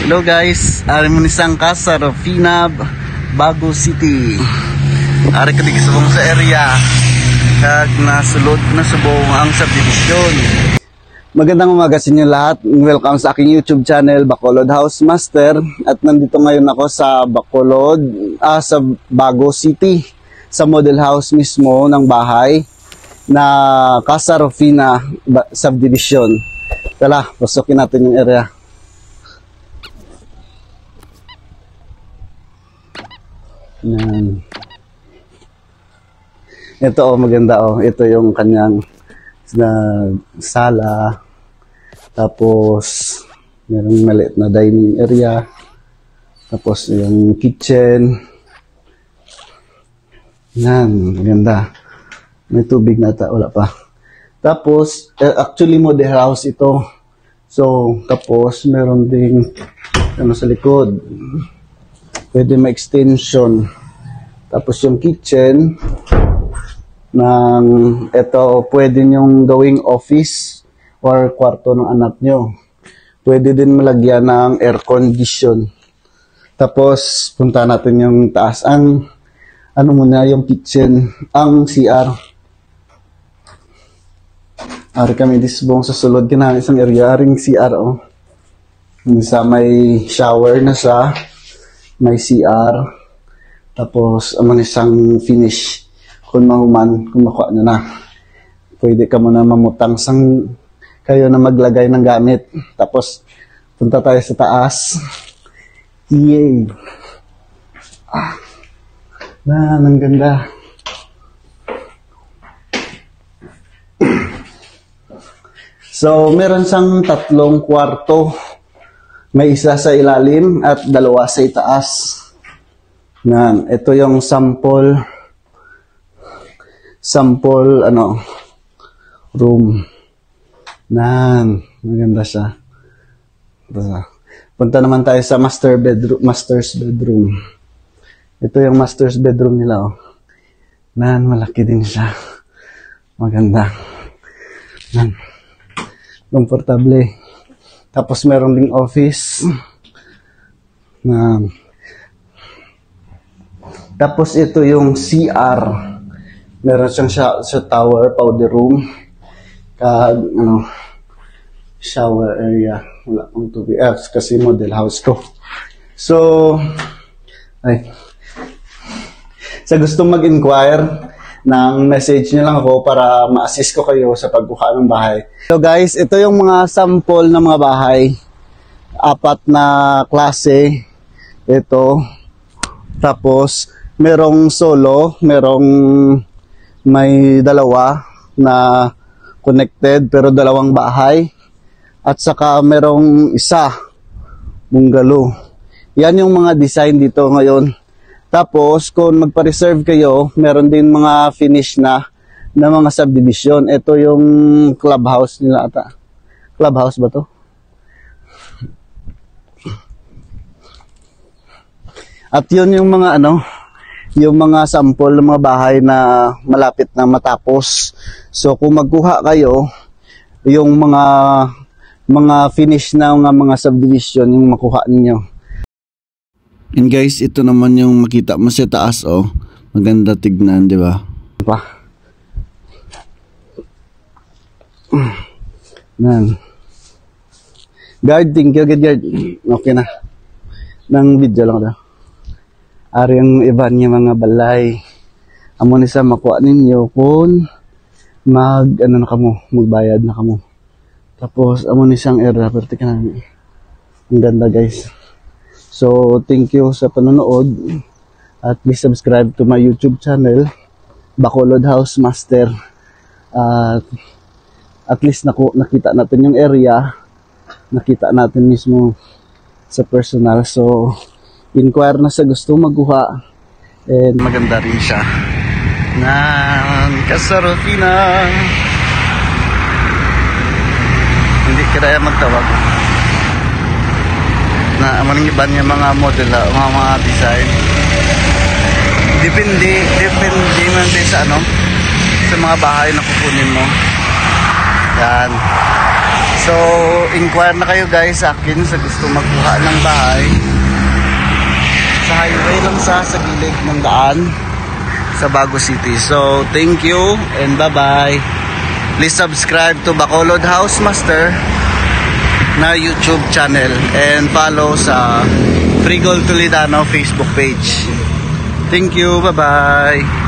Hello guys, ari mo nisang Casa Rufina, Bago City. Ari kadig subong sa area kag nasulod na subong ang subdivision. Magandang umaga sa inyo lahat. Welcome sa aking YouTube channel, Bacolod House Master. At nandito ngayon ako sa Bacolod, sa Bago City, sa model house mismo ng bahay na Casa Rufina subdivision. Tara, pasukin natin yung area. Yan. Ito maganda ito yung kanyang sala, tapos merong maliit na dining area, tapos yung kitchen. Yan, maganda. May tubig na wala pa. Tapos actually model house ito. So tapos meron ding sa likod, pwede ma-extension. Tapos yung kitchen ng ito, pwede nyong gawing office or kwarto ng anak nyo. Pwede din malagyan ng air condition. Tapos punta natin yung taas. Ang ano muna yung kitchen, ang CR. Ari kami disbong sa sulod kina isang area ring CR Sa may shower na sa may CR, tapos amang isang finish kung mahuman, kung makuha na pwede ka muna mamutang kayo na maglagay ng gamit. Tapos punta tayo sa taas. Yay! Ang ganda. So meron siyang 3 kwarto. May isa sa ilalim at 2 sa itaas. Yan, ito yung sample room. Nan, maganda siya. Punta naman tayo sa master's bedroom. Ito yung master's bedroom nila Nan, malaki din siya. Maganda. Nan, komportable. Tapos meron ding office. Tapos ito yung CR. Meron siyang shower, powder room. Shower area. Wala akong tubig. Kasi model house ko. So, sa gustong mag-inquire, message nyo lang ako para ma-assist ko kayo sa pagkuha ng bahay. So guys, ito yung mga sample ng mga bahay. 4 na klase. Ito. Tapos, merong solo, merong may 2 na connected pero 2 bahay. At saka merong isa, bungalow. Yan yung mga design dito ngayon. Tapos, kung magpa-reserve kayo, meron din mga finish na mga subdivision. Ito yung clubhouse nila ata. Clubhouse ba to? At yun yung mga yung mga sample ng mga bahay na malapit na matapos. So, kung magkuha kayo, yung mga finish na mga subdivision, yung makuha ninyo. And guys, ito naman yung makita mo sa taas Maganda tignan, di ba? Nan. Guard, thank you, guard. Okay na. Nang video lang daw. Ari yung iba niya mga balay. Amo ni sa makuha ninyo kung magbayad na kamo. Tapos amo ni siyang area, perti ka na. Ang ganda guys. So, thank you sa panonood at please subscribe to my YouTube channel, Bacolod House Master. At least nakita natin yung area, nakita natin mismo sa personal. So, inquire na sa gusto magkuha. And maganda rin siya. Casa Rufina. Hindi kaya magtawag. Maning iba niya mga model, mga design. Depende man din sa mga bahay na kukunin mo. Yan. So, inquire na kayo guys sa akin sa gusto magkuha ng bahay. Sa highway lang sa gilid ng daan sa Bago City. So, thank you and bye-bye. Please subscribe to Bacolod Housemaster na YouTube channel and follow sa Frigol Toledano Facebook page. Thank you, bye-bye.